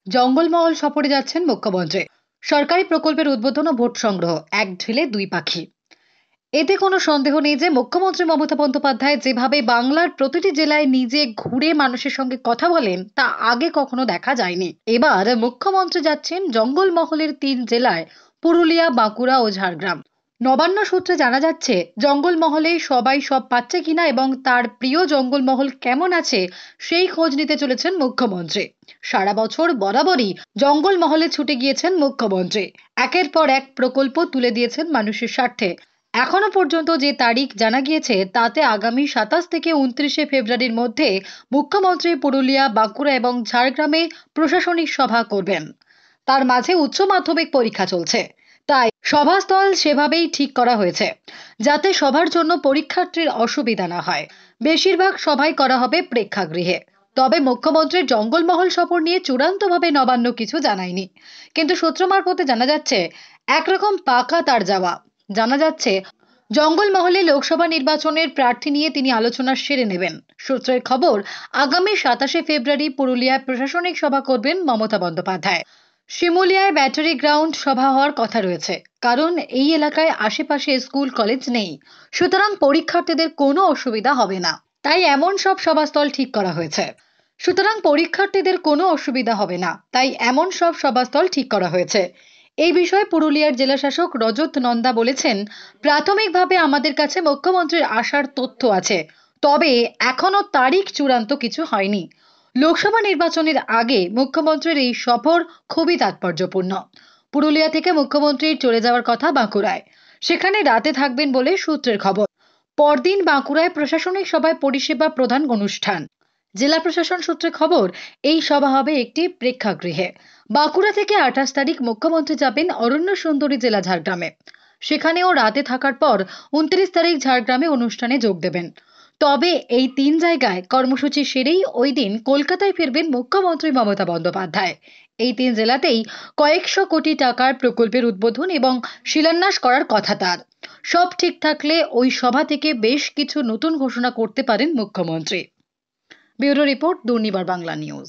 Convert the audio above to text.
জঙ্গলমহল সফরে যাচ্ছেন মুখ্যমন্ত্রী। সরকারি প্রকল্পের উদ্বোধন ও ভোট সংগ্রহ, এক ঢিলে দুই পাখি। এতে কোনো সন্দেহ নেই যে মুখ্যমন্ত্রী মমতা বন্দ্যোপাধ্যায় যেভাবে বাংলার প্রতিটি জেলায় নিজে ঘুরে মানুষের সঙ্গে কথা বলেন তা আগে কখনো দেখা যায়নি। এবার মুখ্যমন্ত্রী যাচ্ছেন জঙ্গলমহলের 3 জেলায়, পুরুলিয়া, বাঁকুড়া ও ঝাড়গ্রাম। নবান্ন সূত্রে জানা যাচ্ছে, জঙ্গলমহলে সবাই সব পাচ্ছে কিনা এবং তার প্রিয় জঙ্গলমহল কেমন আছে সেই খোঁজ নিতে চলেছেন মুখ্যমন্ত্রী। সারা বছর বরাবরই জঙ্গলমহলে ছুটে গিয়েছেন মুখ্যমন্ত্রী। একের পর এক প্রকল্প তুলে দিয়েছেন মানুষের স্বার্থে। এখনো পর্যন্ত যে তারিখ জানা গিয়েছে তাতে আগামী 27 থেকে 29শে ফেব্রুয়ারির মধ্যে মুখ্যমন্ত্রী পুরুলিয়া, বাঁকুড়া এবং ঝাড়গ্রামে প্রশাসনিক সভা করবেন। তার মাঝে উচ্চ মাধ্যমিক পরীক্ষা চলছে, তাই সভাস্থল সেভাবেই ঠিক করা হয়েছে যাতে সভার জন্য পরীক্ষার্থীর অসুবিধা না হয়। বেশিরভাগ সভাই করা হবে প্রেক্ষাগৃহে। তবে মুখ্যমন্ত্রীর জঙ্গলমহল সফর নিয়ে চূড়ান্তভাবে নবান্ন কিছু জানায়নি, কিন্তু সূত্র মারফতে জানা যাচ্ছে একরকম পাকা তার যাওয়া। জানা যাচ্ছে জঙ্গলমহলে লোকসভা নির্বাচনের প্রার্থী নিয়ে তিনি আলোচনা সেরে নেবেন। সূত্রের খবর, আগামী 27শে ফেব্রুয়ারি পুরুলিয়ায় প্রশাসনিক সভা করবেন মমতা বন্দ্যোপাধ্যায়। শিমুলিয়ায় ব্যাটারি গ্রাউন্ড সভা হওয়ার কথা রয়েছে, কারণ এই এলাকায় আশেপাশে স্কুল কলেজ নেই, সুতরাং পরীক্ষার্থীদের কোনো অসুবিধা হবে না। তাই এমন সব সভাস্থল ঠিক করা হয়েছে। সুতরাং পরীক্ষার্থীদের কোনো অসুবিধা হবে না, তাই এমন সব সভাস্থল ঠিক করা হয়েছে। এই বিষয়ে পুরুলিয়ার জেলাশাসক রজত নন্দা বলেছেন, প্রাথমিকভাবে আমাদের কাছে মুখ্যমন্ত্রীর আসার তথ্য আছে, তবে এখনো তারিখ চূড়ান্ত কিছু হয়নি। লোকসভা নির্বাচনের আগে মুখ্যমন্ত্রীর এই সফর খুবই তাৎপর্যপূর্ণ। পুরুলিয়া থেকে মুখ্যমন্ত্রীর চলে যাওয়ার কথা বাঁকুড়ায়, সেখানে রাতে থাকবেন বলে সূত্রের খবর। পরদিন বাঁকুড়ায় প্রশাসনিক সভায় পরিষেবা প্রদান অনুষ্ঠান। জেলা প্রশাসন সূত্রে খবর, এই সভা হবে একটি প্রেক্ষাগৃহে। বাঁকুড়া থেকে 28 তারিখ মুখ্যমন্ত্রী যাবেন অরণ্য সুন্দরী জেলা ঝাড়গ্রামে। সেখানেও রাতে থাকার পর 29 তারিখ ঝাড়গ্রামে অনুষ্ঠানে যোগ দেবেন। তবে এই 3 জায়গায় কর্মসূচি সেরেই ওই দিন কলকাতায় ফিরবেন মুখ্যমন্ত্রী মমতা বন্দ্যোপাধ্যায়। এই 3 জেলাতেই কয়েকশো কোটি টাকার প্রকল্পের উদ্বোধন এবং শিলান্যাস করার কথা তার। সব ঠিক থাকলে ওই সভা থেকে বেশ কিছু নতুন ঘোষণা করতে পারেন মুখ্যমন্ত্রী। Bureau report, Durnibar Bangla news.